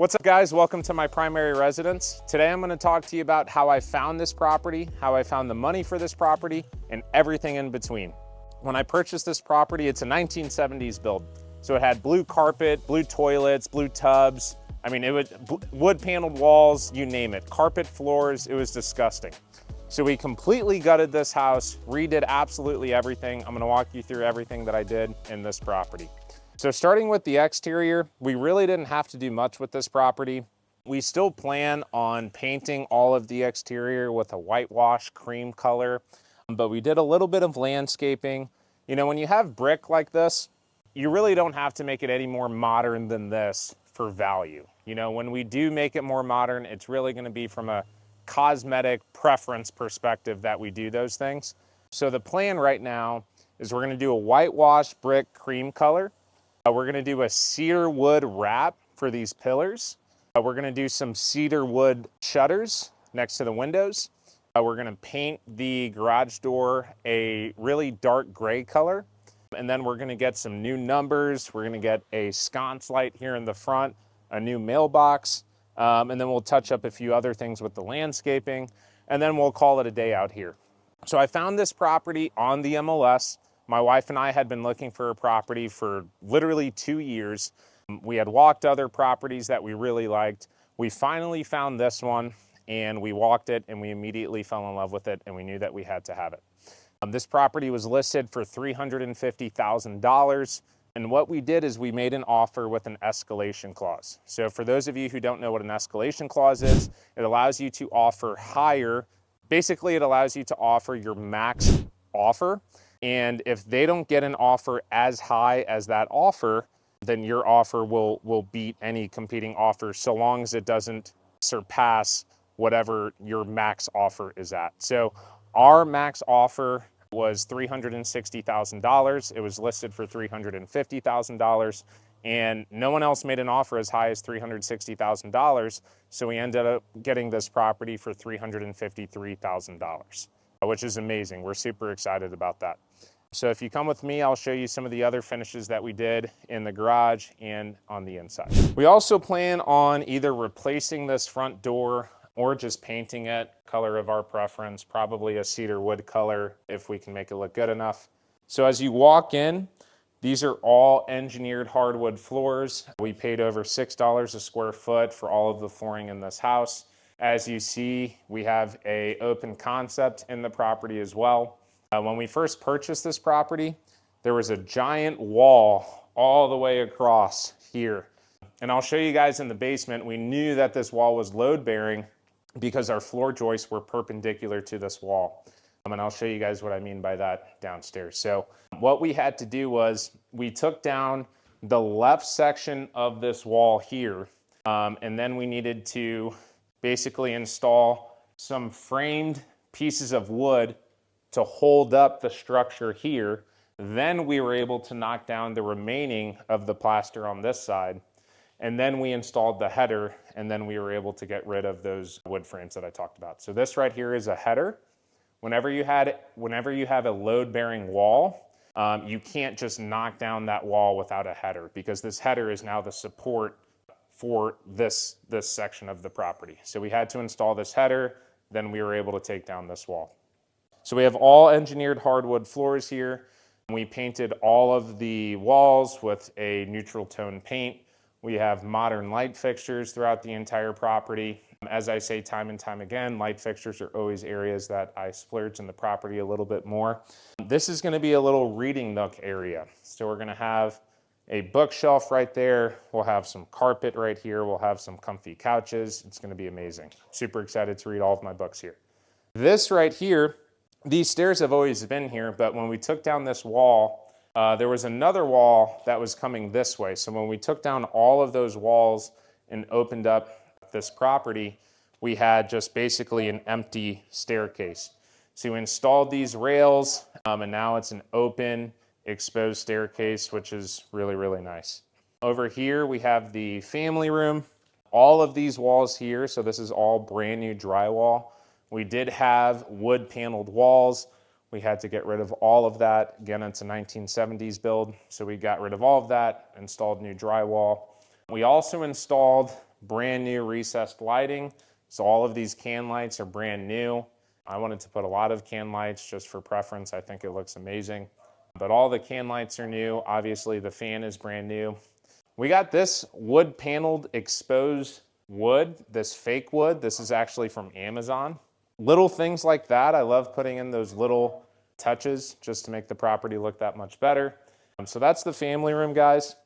What's up guys, welcome to my primary residence. Today I'm going to talk to you about how I found this property, how I found the money for this property, and everything in between. When I purchased this property, it's a 1970s build. So it had blue carpet, blue toilets, blue tubs. I mean, it was wood paneled walls, you name it. Carpet floors, it was disgusting. So we completely gutted this house, redid absolutely everything. I'm going to walk you through everything that I did in this property. So starting with the exterior, we really didn't have to do much with this property. We still plan on painting all of the exterior with a whitewash cream color, but we did a little bit of landscaping. You know, when you have brick like this, you really don't have to make it any more modern than this for value. You know, when we do make it more modern, it's really going to be from a cosmetic preference perspective that we do those things. So the plan right now is we're going to do a whitewash brick cream color. We're going to do a cedar wood wrap for these pillars. We're going to do some cedar wood shutters next to the windows. We're going to paint the garage door a really dark gray color. And then we're going to get some new numbers. We're going to get a sconce light here in the front, a new mailbox, and then we'll touch up a few other things with the landscaping, and then we'll call it a day out here. So I found this property on the MLS. My wife and I had been looking for a property for literally 2 years. We had walked other properties that we really liked. We finally found this one and we walked it and we immediately fell in love with it and we knew that we had to have it. This property was listed for $350,000. And what we did is we made an offer with an escalation clause. So for those of you who don't know what an escalation clause is, it allows you to offer higher. Basically, it allows you to offer your max offer. And if they don't get an offer as high as that offer, then your offer will beat any competing offer so long as it doesn't surpass whatever your max offer is at. So our max offer was $360,000. It was listed for $350,000 and no one else made an offer as high as $360,000. So we ended up getting this property for $353,000, which is amazing. We're super excited about that. So if you come with me, I'll show you some of the other finishes that we did in the garage and on the inside. We also plan on either replacing this front door or just painting it, color of our preference, probably a cedar wood color if we can make it look good enough. So as you walk in, these are all engineered hardwood floors. We paid over $6 a square foot for all of the flooring in this house. As you see, we have an open concept in the property as well. When we first purchased this property, there was a giant wall all the way across here. And I'll show you guys in the basement, we knew that this wall was load bearing because our floor joists were perpendicular to this wall. And I'll show you guys what I mean by that downstairs. So what we had to do was we took down the left section of this wall here, and then we needed to basically install some framed pieces of wood to hold up the structure here. Then we were able to knock down the remaining of the plaster on this side. And then we installed the header, and then we were able to get rid of those wood frames that I talked about. So this right here is a header. Whenever you have a load-bearing wall, you can't just knock down that wall without a header, because this header is now the support for this section of the property. So we had to install this header, then we were able to take down this wall. So we have all engineered hardwood floors here. We painted all of the walls with a neutral tone paint. We have modern light fixtures throughout the entire property. As I say time and time again, light fixtures are always areas that I splurge in the property a little bit more. This is going to be a little reading nook area. So we're going to have a bookshelf right there. We'll have some carpet right here. We'll have some comfy couches. It's going to be amazing. Super excited to read all of my books here. This right here, these stairs have always been here, but when we took down this wall, there was another wall that was coming this way. So when we took down all of those walls and opened up this property, we had just basically an empty staircase. So we installed these rails, and now it's an open, exposed staircase, which is really, really nice. Over here, we have the family room. All of these walls here, so this is all brand new drywall. We did have wood paneled walls. We had to get rid of all of that. Again, it's a 1970s build, so we got rid of all of that, installed new drywall. We also installed brand new recessed lighting. So all of these can lights are brand new. I wanted to put a lot of can lights just for preference. I think it looks amazing. But all the can lights are new. Obviously the fan is brand new. We got this wood paneled exposed wood, this fake wood. This is actually from Amazon. Little things like that. I love putting in those little touches just to make the property look that much better. So that's the family room, guys.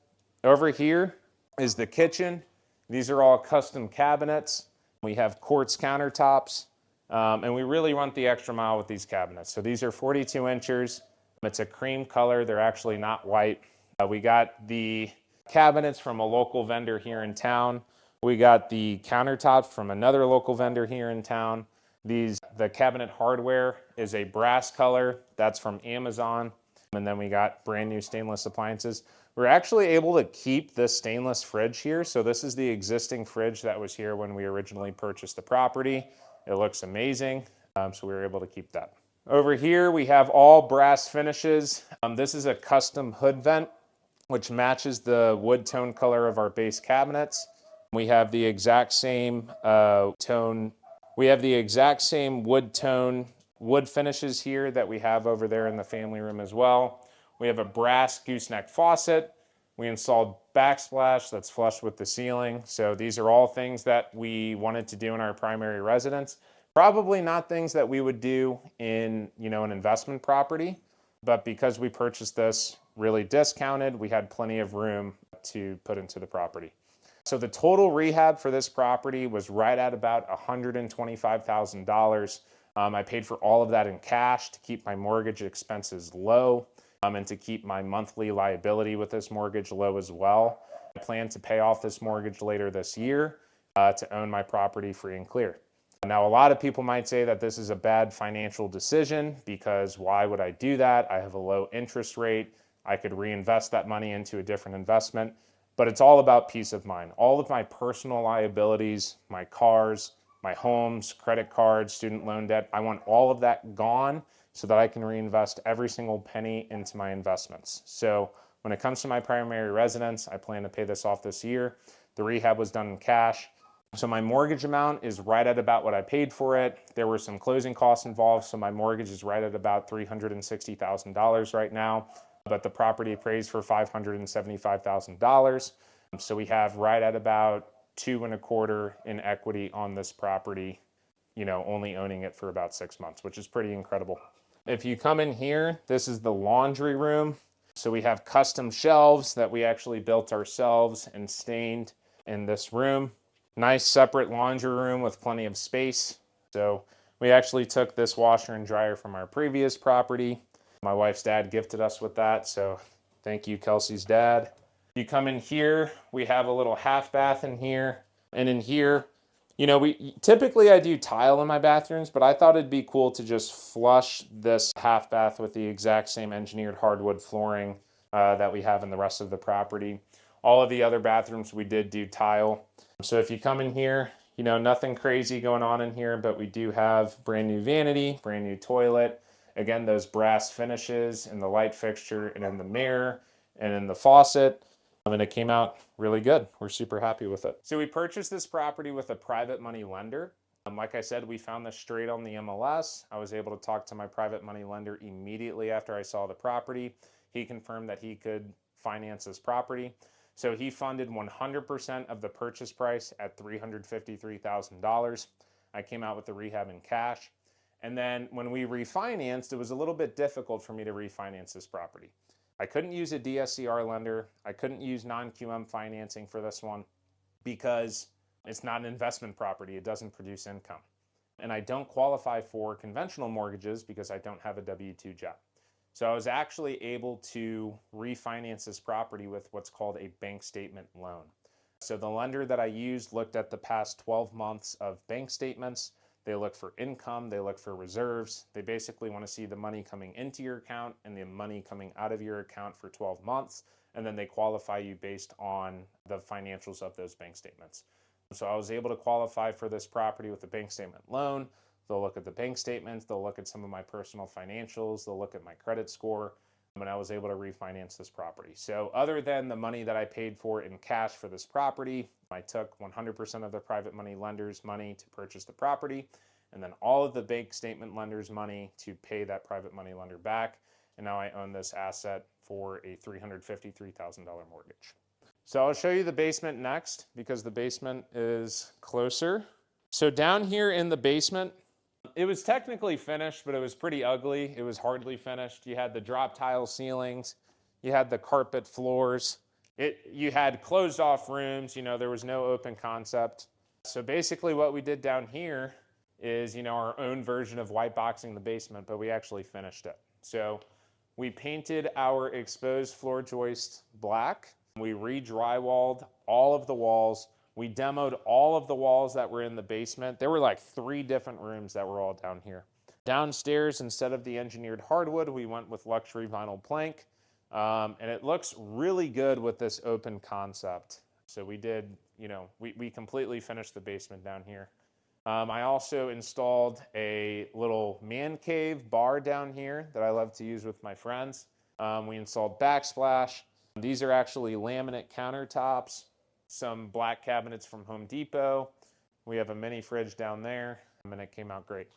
Over here is the kitchen. These are all custom cabinets. We have quartz countertops, and we really went the extra mile with these cabinets. So these are 42 inches. It's a cream color. They're actually not white. We got the cabinets from a local vendor here in town. We got the countertops from another local vendor here in town. The cabinet hardware is a brass color. That's from Amazon. And then we got brand new stainless appliances. We're actually able to keep this stainless fridge here. So this is the existing fridge that was here when we originally purchased the property. It looks amazing. So we were able to keep that. Over here, we have all brass finishes. This is a custom hood vent, which matches the wood tone color of our base cabinets. We have the exact same tone. We have the exact same wood tone wood finishes here that we have over there in the family room as well. We have a brass gooseneck faucet. We installed backsplash that's flush with the ceiling. So these are all things that we wanted to do in our primary residence. Probably not things that we would do in, an investment property, but because we purchased this really discounted, we had plenty of room to put into the property. So the total rehab for this property was right at about $125,000. I paid for all of that in cash to keep my mortgage expenses low and to keep my monthly liability with this mortgage low as well. I plan to pay off this mortgage later this year to own my property free and clear. Now, a lot of people might say that this is a bad financial decision because why would I do that? I have a low interest rate. I could reinvest that money into a different investment, but it's all about peace of mind. All of my personal liabilities, my cars, my homes, credit cards, student loan debt, I want all of that gone so that I can reinvest every single penny into my investments. So when it comes to my primary residence, I plan to pay this off this year. The rehab was done in cash. So my mortgage amount is right at about what I paid for it. There were some closing costs involved, so my mortgage is right at about $360,000 right now, but the property appraised for $575,000. So we have right at about 2.25 in equity on this property, only owning it for about 6 months, which is pretty incredible. If you come in here, this is the laundry room. So we have custom shelves that we actually built ourselves and stained in this room. Nice separate laundry room with plenty of space. So we actually took this washer and dryer from our previous property. My wife's dad gifted us with that, so thank you, Kelsey's dad. You come in here, we have a little half bath in here. And in here, typically I do tile in my bathrooms, but I thought it'd be cool to just flush this half bath with the exact same engineered hardwood flooring that we have in the rest of the property. All of the other bathrooms we did do tile. So if you come in here, nothing crazy going on in here, but we do have brand new vanity, brand new toilet. Again, those brass finishes in the light fixture and in the mirror and in the faucet. And it came out really good. We're super happy with it. So we purchased this property with a private money lender. Like I said, we found this straight on the MLS. I was able to talk to my private money lender immediately after I saw the property. He confirmed that he could finance this property. So he funded 100% of the purchase price at $353,000. I came out with the rehab in cash. And then when we refinanced, it was a little bit difficult for me to refinance this property. I couldn't use a DSCR lender. I couldn't use non-QM financing for this one because it's not an investment property. It doesn't produce income. And I don't qualify for conventional mortgages because I don't have a W-2 job. So I was actually able to refinance this property with what's called a bank statement loan. So the lender that I used looked at the past 12 months of bank statements. They look for income, they look for reserves. They basically want to see the money coming into your account and the money coming out of your account for 12 months. And then they qualify you based on the financials of those bank statements. So I was able to qualify for this property with a bank statement loan. They'll look at the bank statements, they'll look at some of my personal financials, they'll look at my credit score. when I was able to refinance this property. So other than the money that I paid for in cash for this property, I took 100% of the private money lender's money to purchase the property, and then all of the bank statement lender's money to pay that private money lender back. And now I own this asset for a $353,000 mortgage. So I'll show you the basement next because the basement is closer. So down here in the basement, it was technically finished, but it was pretty ugly. It was hardly finished. You had the drop tile ceilings, you had the carpet floors, you had closed off rooms, there was no open concept. So basically what we did down here is, our own version of white boxing the basement, but we actually finished it. So we painted our exposed floor joist black. We re-drywalled all of the walls. We demoed all of the walls that were in the basement. There were like 3 different rooms that were all down here. Downstairs, instead of the engineered hardwood, we went with luxury vinyl plank. And it looks really good with this open concept. So we did, we completely finished the basement down here. I also installed a little man cave bar down here that I love to use with my friends. We installed backsplash. These are actually laminate countertops, some black cabinets from Home Depot. We have a mini fridge down there, and it came out great.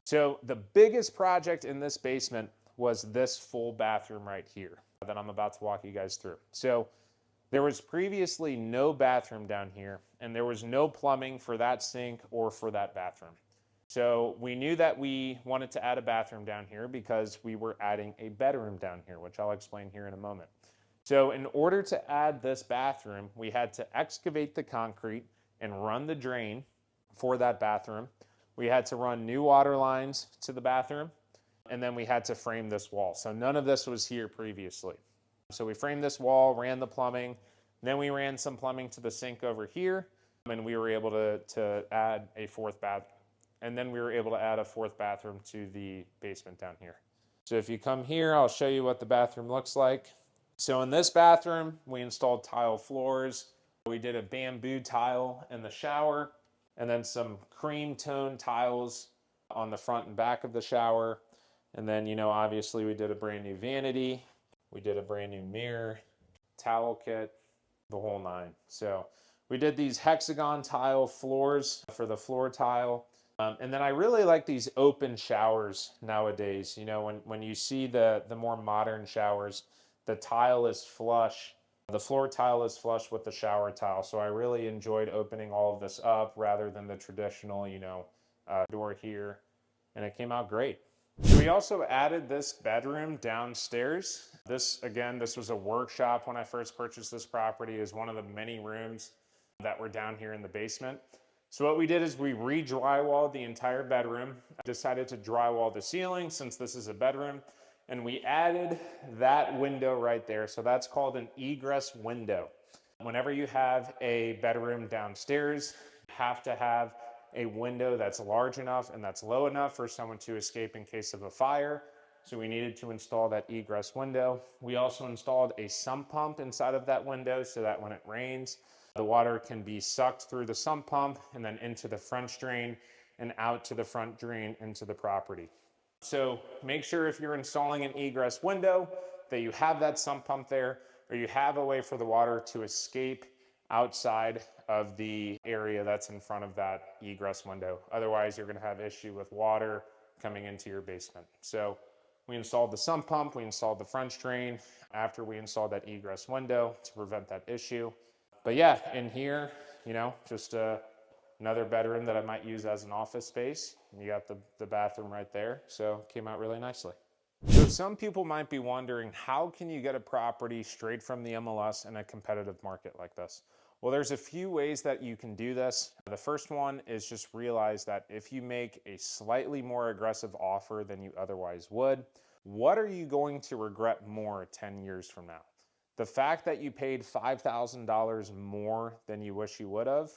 So the biggest project in this basement was this full bathroom right here that I'm about to walk you guys through. So there was previously no bathroom down here, and there was no plumbing for that sink or for that bathroom. So we knew that we wanted to add a bathroom down here because we were adding a bedroom down here, which I'll explain here in a moment. So in order to add this bathroom, we had to excavate the concrete and run the drain for that bathroom. We had to run new water lines to the bathroom, and then we had to frame this wall. So none of this was here previously. So we framed this wall, ran the plumbing, then we ran some plumbing to the sink over here, and we were able to add a 4th bathroom. And then we were able to add a 4th bathroom to the basement down here. So if you come here, I'll show you what the bathroom looks like. So in this bathroom, we installed tile floors. We did a bamboo tile in the shower, and then some cream tone tiles on the front and back of the shower. And then, obviously we did a brand new vanity. We did a brand new mirror, towel kit, the whole 9. So we did these hexagon tile floors for the floor tile. And then I really like these open showers nowadays. When you see the more modern showers, the tile is flush. The floor tile is flush with the shower tile. So I really enjoyed opening all of this up rather than the traditional, door here. And it came out great. So we also added this bedroom downstairs. This was a workshop when I first purchased this property. It was one of the many rooms that were down here in the basement. So what we did is we re-drywalled the entire bedroom. I decided to drywall the ceiling since this is a bedroom. And we added that window right there. So that's called an egress window. Whenever you have a bedroom downstairs, you have to have a window that's large enough and that's low enough for someone to escape in case of a fire. So we needed to install that egress window. We also installed a sump pump inside of that window so that when it rains, the water can be sucked through the sump pump and then into the French drain and out to the front drain into the property. So make sure if you're installing an egress window that you have that sump pump there, or you have a way for the water to escape outside of the area that's in front of that egress window. Otherwise, you're going to have issue with water coming into your basement. So we installed the sump pump, we installed the French drain after we installed that egress window to prevent that issue. But yeah, in here, just another bedroom that I might use as an office space. You got the bathroom right there, so it came out really nicely. So some people might be wondering, how can you get a property straight from the MLS in a competitive market like this? Well, there's a few ways that you can do this. The first one is just realize that if you make a slightly more aggressive offer than you otherwise would, what are you going to regret more 10 years from now? The fact that you paid $5,000 more than you wish you would have,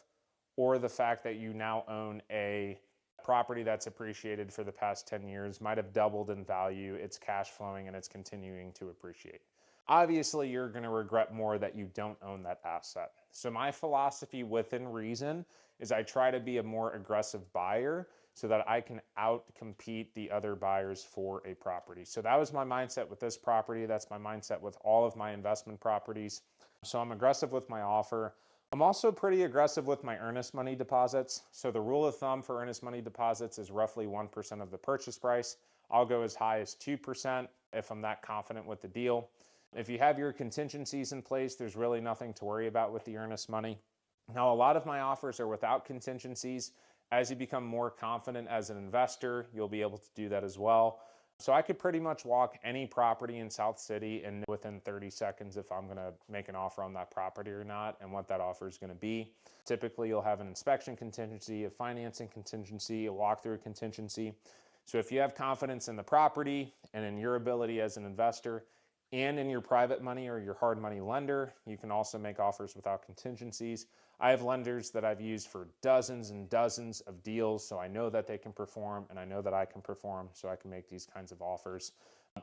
or the fact that you now own a property that's appreciated for the past 10 years, might have doubled in value, it's cash flowing, and it's continuing to appreciate. Obviously, you're going to regret more that you don't own that asset. So my philosophy within reason is I try to be a more aggressive buyer so that I can out-compete the other buyers for a property. So that was my mindset with this property. That's my mindset with all of my investment properties. So I'm aggressive with my offer. I'm also pretty aggressive with my earnest money deposits. So the rule of thumb for earnest money deposits is roughly 1% of the purchase price. I'll go as high as 2% if I'm that confident with the deal. If you have your contingencies in place, there's really nothing to worry about with the earnest money. Now, a lot of my offers are without contingencies. As you become more confident as an investor, you'll be able to do that as well. So I could pretty much walk any property in South City and within 30 seconds if I'm gonna make an offer on that property or not and what that offer is gonna be. Typically, you'll have an inspection contingency, a financing contingency, a walkthrough contingency. So if you have confidence in the property and in your ability as an investor and in your private money or your hard money lender, you can also make offers without contingencies. I have lenders that I've used for dozens and dozens of deals, so I know that they can perform and I know that I can perform, so I can make these kinds of offers.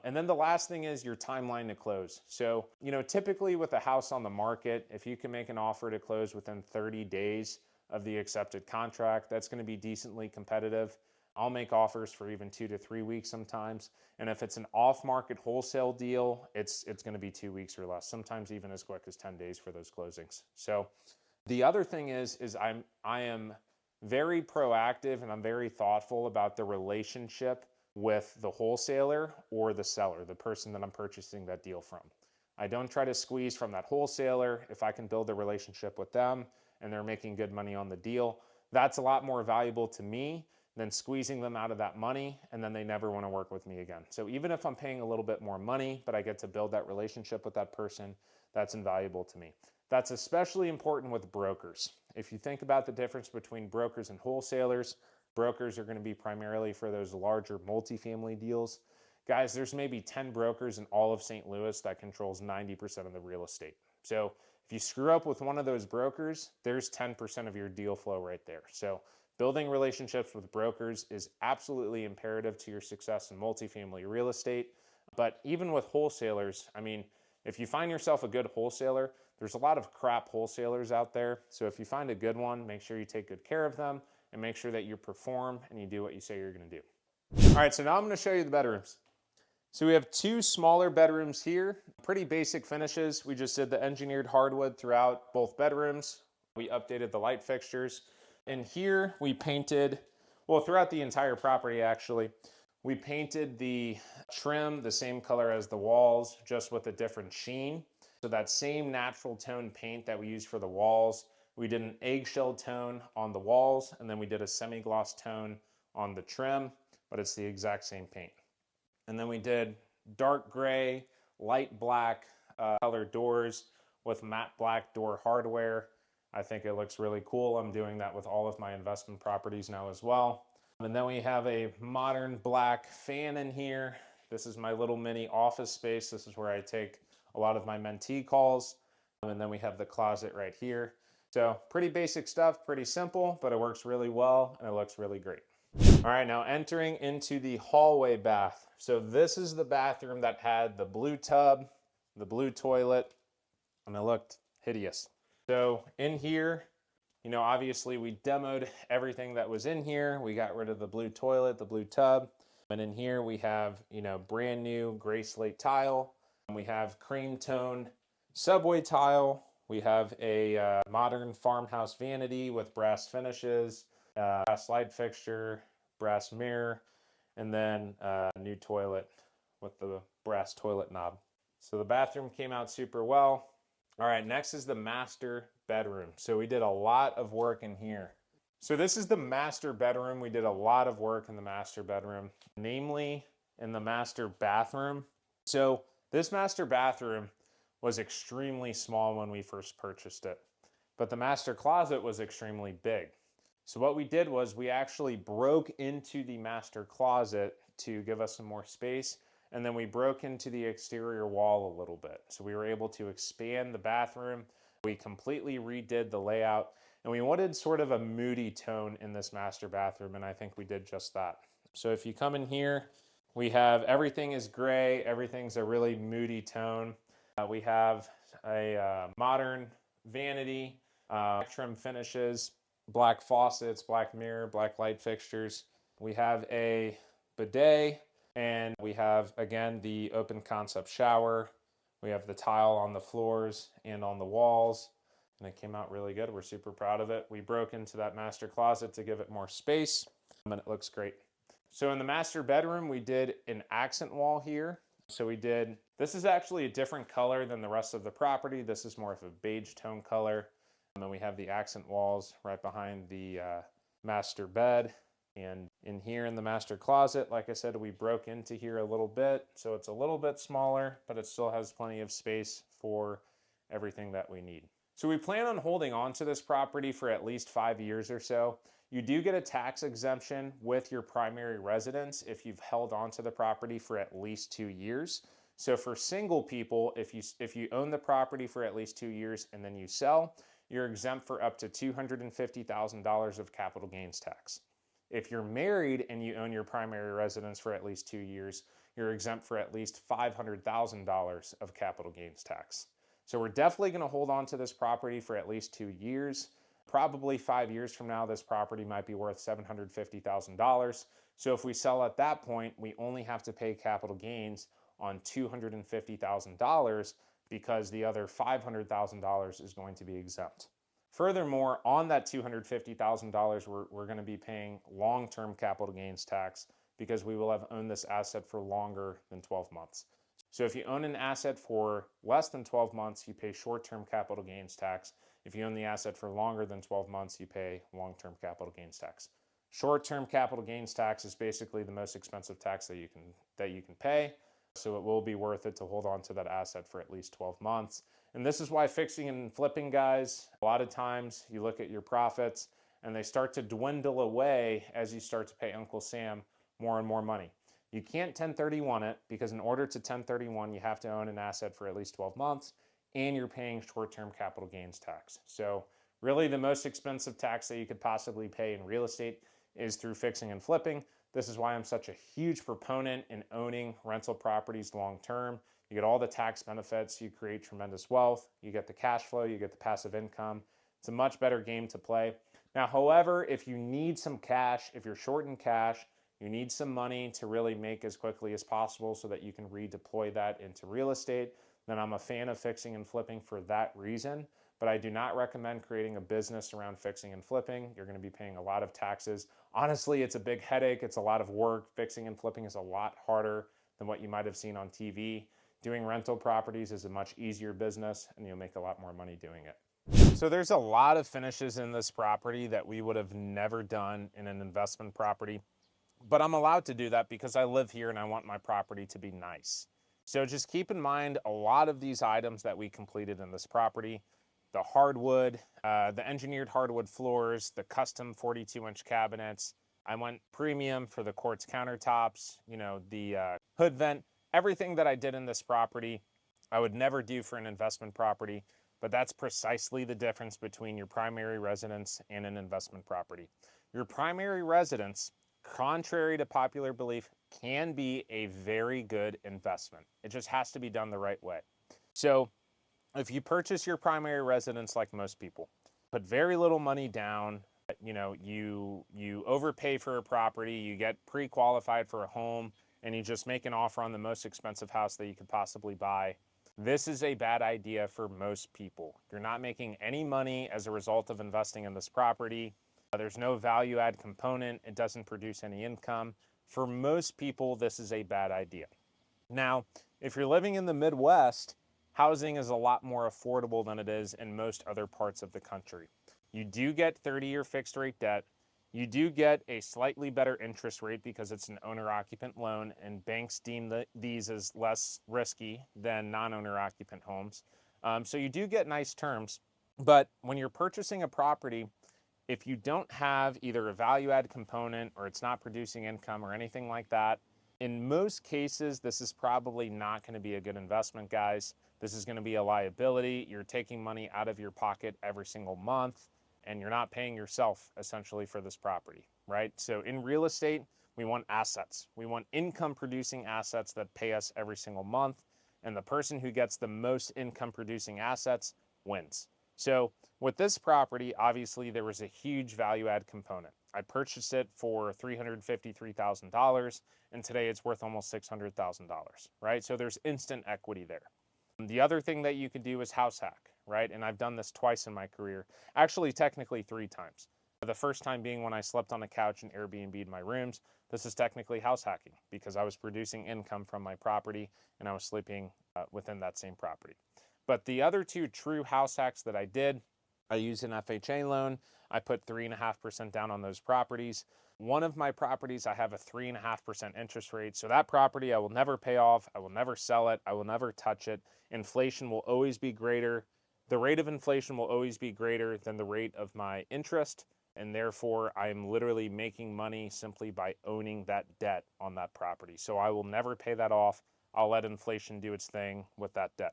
And then the last thing is your timeline to close. So, typically with a house on the market, if you can make an offer to close within 30 days of the accepted contract, that's going to be decently competitive. I'll make offers for even 2 to 3 weeks sometimes. And if it's an off-market wholesale deal, it's going to be 2 weeks or less, sometimes even as quick as 10 days for those closings. So the other thing is I am very proactive and I'm very thoughtful about the relationship with the wholesaler or the seller, the person that I'm purchasing that deal from. I don't try to squeeze from that wholesaler. If I can build a relationship with them and they're making good money on the deal, that's a lot more valuable to me than squeezing them out of that money and then they never want to work with me again. So even if I'm paying a little bit more money, but I get to build that relationship with that person, that's invaluable to me. That's especially important with brokers. If you think about the difference between brokers and wholesalers, brokers are going to be primarily for those larger multifamily deals. Guys, there's maybe 10 brokers in all of St. Louis that controls 90% of the real estate. So if you screw up with one of those brokers, there's 10% of your deal flow right there. So building relationships with brokers is absolutely imperative to your success in multifamily real estate. But even with wholesalers, if you find yourself a good wholesaler, there's a lot of crap wholesalers out there. So if you find a good one, make sure you take good care of them and make sure that you perform and you do what you say you're going to do. All right, so now I'm going to show you the bedrooms. So we have 2 smaller bedrooms here, pretty basic finishes. We just did the engineered hardwood throughout both bedrooms. We updated the light fixtures. And here we painted, well, throughout the entire property actually, we painted the trim the same color as the walls, just with a different sheen. So that same natural tone paint that we used for the walls, we did an eggshell tone on the walls, and then we did a semi-gloss tone on the trim, but it's the exact same paint. And then we did dark gray, light black colored doors with matte black door hardware. I think it looks really cool. I'm doing that with all of my investment properties now as well. And then we have a modern black fan in here. This is my little mini office space. This is where I take a lot of my mentee calls. And then we have the closet right here. So pretty basic stuff, pretty simple, but it works really well and it looks really great. All right, now entering into the hallway bath. So this is the bathroom that had the blue tub, the blue toilet, and it looked hideous. So in here, obviously we demoed everything that was in here. We got rid of the blue toilet, the blue tub. And in here we have, brand new gray slate tile. And we have cream tone subway tile. We have a modern farmhouse vanity with brass finishes, brass light fixture, brass mirror, and then a new toilet with the brass toilet knob. So the bathroom came out super well. All right, next is the master bedroom. So we did a lot of work in here. So this is the master bedroom. We did a lot of work in the master bedroom, namely in the master bathroom. So this master bathroom was extremely small when we first purchased it, but the master closet was extremely big. So what we did was we actually broke into the master closet to give us some more space. And then we broke into the exterior wall a little bit. So we were able to expand the bathroom. We completely redid the layout and we wanted sort of a moody tone in this master bathroom. And I think we did just that. So if you come in here, we have everything is gray. Everything's a really moody tone. We have a modern vanity, trim finishes, black faucets, black mirror, black light fixtures. We have a bidet, and we have, again, the open concept shower. We have the tile on the floors and on the walls, and it came out really good. We're super proud of it. We broke into that master closet to give it more space, and it looks great. So in the master bedroom, we did an accent wall here. So this is actually a different color than the rest of the property. This is more of a beige tone color. And then we have the accent walls right behind the master bed. And in here in the master closet, like I said, we broke into here a little bit. So it's a little bit smaller, but it still has plenty of space for everything that we need. So we plan on holding on to this property for at least 5 years or so. You do get a tax exemption with your primary residence if you've held on to the property for at least 2 years. So for single people, if you own the property for at least 2 years and then you sell, you're exempt for up to $250,000 of capital gains tax. If you're married and you own your primary residence for at least 2 years, you're exempt for at least $500,000 of capital gains tax. So we're definitely going to hold on to this property for at least 2 years. Probably 5 years from now, this property might be worth $750,000. So if we sell at that point, we only have to pay capital gains on $250,000 because the other $500,000 is going to be exempt. Furthermore, on that $250,000, we're going to be paying long-term capital gains tax because we will have owned this asset for longer than 12 months. So if you own an asset for less than 12 months, you pay short-term capital gains tax. If you own the asset for longer than 12 months, you pay long-term capital gains tax. Short-term capital gains tax is basically the most expensive tax that you can pay. So it will be worth it to hold on to that asset for at least 12 months. And this is why fixing and flipping, guys, a lot of times you look at your profits and they start to dwindle away as you start to pay Uncle Sam more and more money. You can't 1031 it because in order to 1031, you have to own an asset for at least 12 months and you're paying short-term capital gains tax. So really the most expensive tax that you could possibly pay in real estate is through fixing and flipping. This is why I'm such a huge proponent in owning rental properties long-term. You get all the tax benefits, you create tremendous wealth, you get the cash flow, you get the passive income. It's a much better game to play. Now, however, if you need some cash, if you're short in cash, you need some money to really make as quickly as possible so that you can redeploy that into real estate, then I'm a fan of fixing and flipping for that reason. But I do not recommend creating a business around fixing and flipping. You're going to be paying a lot of taxes. Honestly, it's a big headache. It's a lot of work. Fixing and flipping is a lot harder than what you might have seen on TV. Doing rental properties is a much easier business and you'll make a lot more money doing it. So there's a lot of finishes in this property that we would have never done in an investment property, but I'm allowed to do that because I live here and I want my property to be nice. So just keep in mind a lot of these items that we completed in this property, the hardwood, the engineered hardwood floors, the custom 42-inch cabinets. I went premium for the quartz countertops, the hood vent, everything that I did in this property, I would never do for an investment property, but that's precisely the difference between your primary residence and an investment property. Your primary residence, contrary to popular belief, can be a very good investment. It just has to be done the right way. So if you purchase your primary residence like most people, put very little money down, you overpay for a property, you get pre-qualified for a home, and you just make an offer on the most expensive house that you could possibly buy. This is a bad idea for most people. You're not making any money as a result of investing in this property. There's no value add component. It doesn't produce any income. For most people, this is a bad idea. Now, if you're living in the Midwest, housing is a lot more affordable than it is in most other parts of the country. You do get 30-year fixed rate debt. You do get a slightly better interest rate because it's an owner-occupant loan, and banks deem these as less risky than non-owner-occupant homes. So you do get nice terms, but when you're purchasing a property, if you don't have either a value-add component or it's not producing income or anything like that, in most cases, this is probably not going to be a good investment, guys. This is going to be a liability. You're taking money out of your pocket every single month, and you're not paying yourself essentially for this property, right? So in real estate, we want assets. We want income-producing assets that pay us every single month, and the person who gets the most income-producing assets wins. So with this property, obviously there was a huge value add component. I purchased it for $353,000 and today it's worth almost $600,000, right? So there's instant equity there. The other thing that you can do is house hack, right? And I've done this twice in my career, actually technically 3 times. The first time being when I slept on a couch and Airbnb'd my rooms. This is technically house hacking because I was producing income from my property and I was sleeping within that same property. But the other 2 true house hacks that I did, I used an FHA loan. I put 3.5% down on those properties. One of my properties, I have a 3.5% interest rate. So that property I will never pay off. I will never sell it. I will never touch it. Inflation will always be greater. The rate of inflation will always be greater than the rate of my interest. And therefore, I'm literally making money simply by owning that debt on that property. So I will never pay that off. I'll let inflation do its thing with that debt.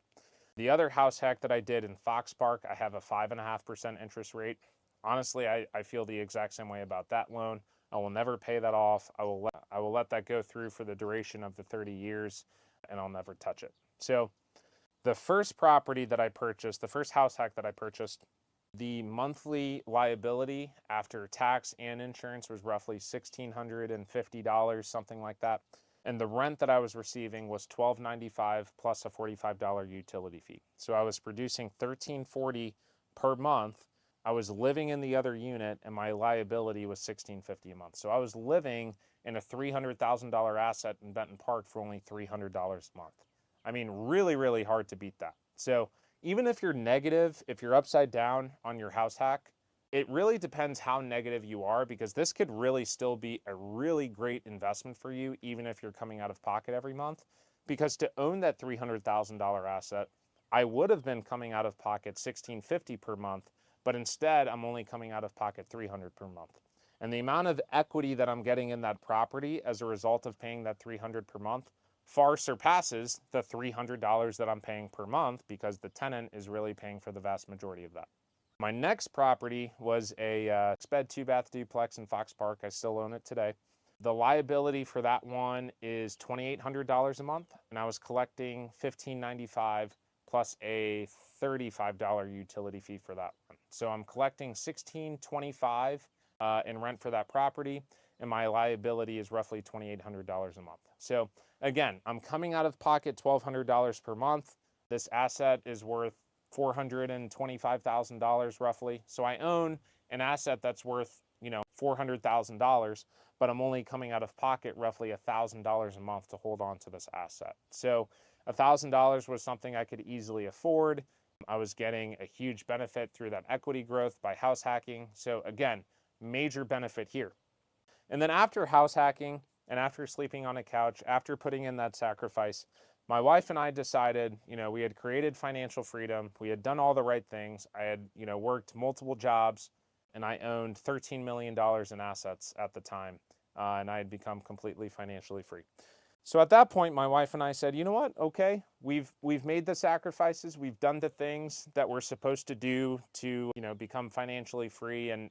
The other house hack that I did in Fox Park, I have a 5.5% interest rate. Honestly, I feel the exact same way about that loan. I will never pay that off. I will let that go through for the duration of the 30 years and I'll never touch it. So the first property that I purchased, the first house hack that I purchased, the monthly liability after tax and insurance was roughly $1,650, something like that. And the rent that I was receiving was $1,295 plus a $45 utility fee. So I was producing $1,340 per month. I was living in the other unit and my liability was $1,650 a month. So I was living in a $300,000 asset in Benton Park for only $300 a month. I mean, really, really hard to beat that. So even if you're negative, if you're upside down on your house hack, it really depends how negative you are because this could really still be a really great investment for you, even if you're coming out of pocket every month. Because to own that $300,000 asset, I would have been coming out of pocket $1,650 per month, but instead I'm only coming out of pocket $300 per month. And the amount of equity that I'm getting in that property as a result of paying that $300 per month far surpasses the $300 that I'm paying per month because the tenant is really paying for the vast majority of that. My next property was a 6-bed, 2-bath duplex in Fox Park. I still own it today. The liability for that one is $2,800 a month, and I was collecting $1,595 plus a $35 utility fee for that one. So I'm collecting $1,625 in rent for that property, and my liability is roughly $2,800 a month. So again, I'm coming out of pocket $1,200 per month. This asset is worth $425,000 roughly. So I own an asset that's worth, $400,000, but I'm only coming out of pocket roughly $1,000 a month to hold on to this asset. So $1,000 was something I could easily afford. I was getting a huge benefit through that equity growth by house hacking. So again, major benefit here. And then after house hacking and after sleeping on a couch, after putting in that sacrifice, my wife and I decided, we had created financial freedom. We had done all the right things. I had, worked multiple jobs and I owned $13 million in assets at the time. And I had become completely financially free. So at that point, my wife and I said, you know what? Okay, we've made the sacrifices. We've done the things that we're supposed to do to, become financially free and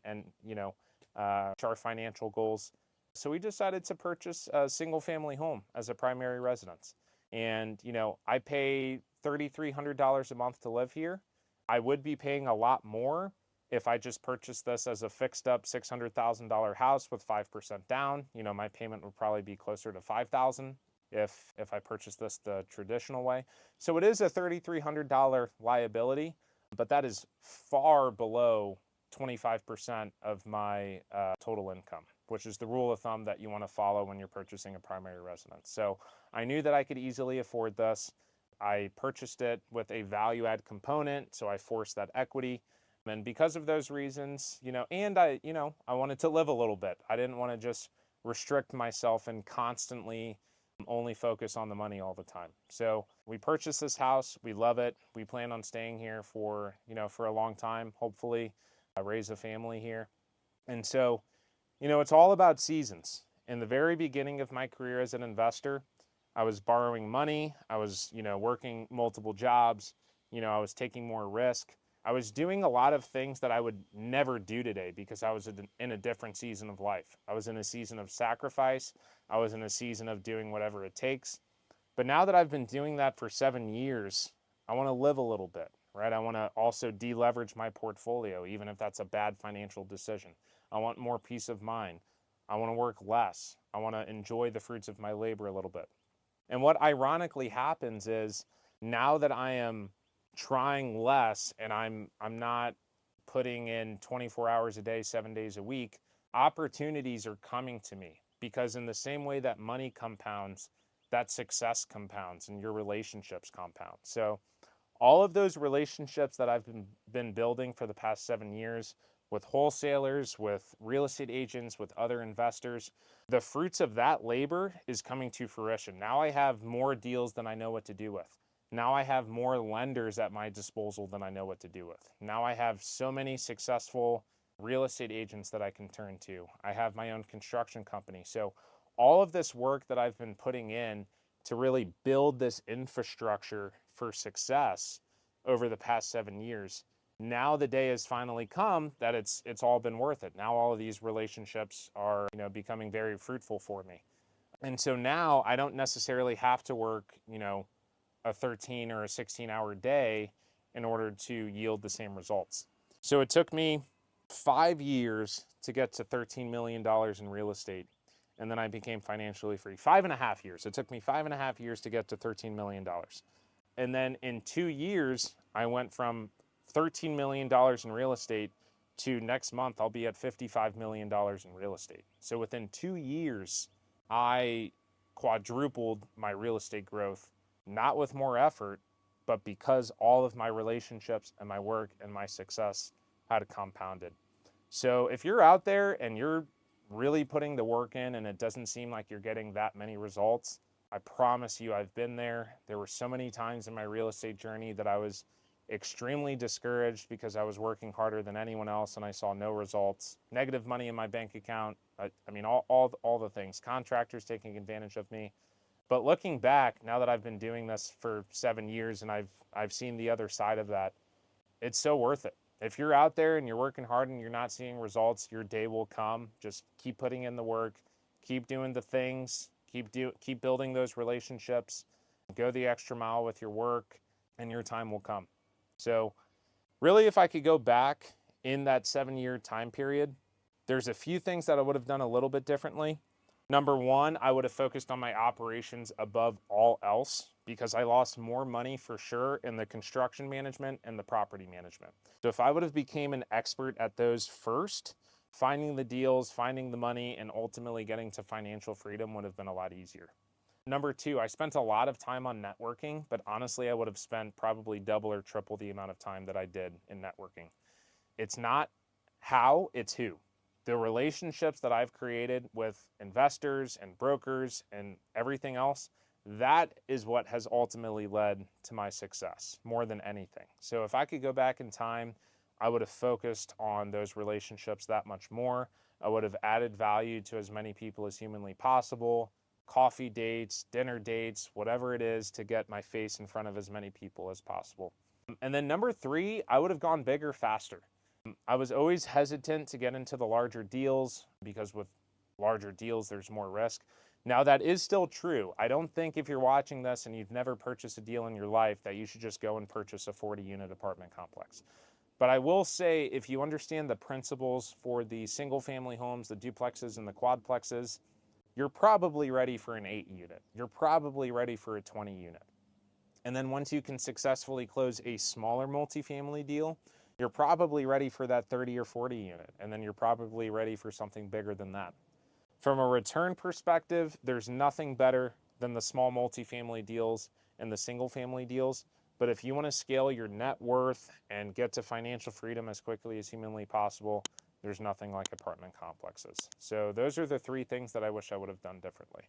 our financial goals. So we decided to purchase a single family home as a primary residence. And, I pay $3,300 a month to live here. I would be paying a lot more if I just purchased this as a fixed up $600,000 house with 5% down. My payment would probably be closer to $5,000 if I purchased this the traditional way. So it is a $3,300 liability, but that is far below 25% of my total income, which is the rule of thumb that you want to follow when you're purchasing a primary residence. So I knew that I could easily afford this. I purchased it with a value add component, so I forced that equity. And because of those reasons, and I wanted to live a little bit. I didn't want to just restrict myself and constantly only focus on the money all the time. So we purchased this house. We love it. We plan on staying here for a long time, hopefully raise a family here. And so, it's all about seasons. In the very beginning of my career as an investor, I was borrowing money. I was, working multiple jobs. I was taking more risk. I was doing a lot of things that I would never do today because I was in a different season of life. I was in a season of sacrifice. I was in a season of doing whatever it takes. But now that I've been doing that for 7 years, I want to live a little bit. right? I want to also deleverage my portfolio, even if that's a bad financial decision. I want more peace of mind. I want to work less. I want to enjoy the fruits of my labor a little bit. And what ironically happens is now that I am trying less and I'm not putting in 24 hours a day, 7 days a week, opportunities are coming to me, because in the same way that money compounds, that success compounds and your relationships compound. So all of those relationships that I've been building for the past 7 years with wholesalers, with real estate agents, with other investors, the fruits of that labor is coming to fruition. Now I have more deals than I know what to do with. Now I have more lenders at my disposal than I know what to do with. Now I have so many successful real estate agents that I can turn to. I have my own construction company. So all of this work that I've been putting in to really build this infrastructure for success over the past 7 years, now the day has finally come that it's all been worth it. Now all of these relationships are, becoming very fruitful for me. And so now I don't necessarily have to work, a 13 or a 16-hour day in order to yield the same results. So it took me 5 years to get to $13 million in real estate. And then I became financially free. 5.5 years. It took me 5.5 years to get to $13 million. And then in 2 years, I went from $13 million in real estate to next month, I'll be at $55 million in real estate. So within 2 years, I quadrupled my real estate growth, not with more effort, but because all of my relationships and my work and my success had compounded. So if you're out there and you're really putting the work in and it doesn't seem like you're getting that many results, I promise you I've been there. There were so many times in my real estate journey that I was extremely discouraged because I was working harder than anyone else and I saw no results. Negative money in my bank account. All the things. Contractors taking advantage of me. But looking back, now that I've been doing this for 7 years and I've seen the other side of that, it's so worth it. If you're out there and you're working hard and you're not seeing results, your day will come. Just keep putting in the work, keep doing the things, keep building those relationships, go the extra mile with your work, and your time will come. So really, if I could go back in that 7-year time period, there's a few things that I would have done a little bit differently. Number one, I would have focused on my operations above all else, because I lost more money for sure in the construction management and the property management. So if I would have became an expert at those first, finding the deals, finding the money, and ultimately getting to financial freedom would have been a lot easier. Number two, I spent a lot of time on networking, but honestly, I would have spent probably double or triple the amount of time that I did in networking. It's not how, it's who. The relationships that I've created with investors and brokers and everything else, that is what has ultimately led to my success more than anything. So if I could go back in time, I would have focused on those relationships that much more. I would have added value to as many people as humanly possible, coffee dates, dinner dates, whatever it is, to get my face in front of as many people as possible. And then number three, I would have gone bigger faster. I was always hesitant to get into the larger deals because with larger deals, there's more risk. Now that is still true. I don't think if you're watching this and you've never purchased a deal in your life that you should just go and purchase a 40-unit apartment complex. But I will say, if you understand the principles for the single family homes, the duplexes and the quadplexes, you're probably ready for an 8-unit. You're probably ready for a 20-unit. And then once you can successfully close a smaller multifamily deal, you're probably ready for that 30 or 40 unit. And then you're probably ready for something bigger than that. From a return perspective, there's nothing better than the small multifamily deals and the single family deals. But if you want to scale your net worth and get to financial freedom as quickly as humanly possible, there's nothing like apartment complexes. So those are the three things that I wish I would have done differently.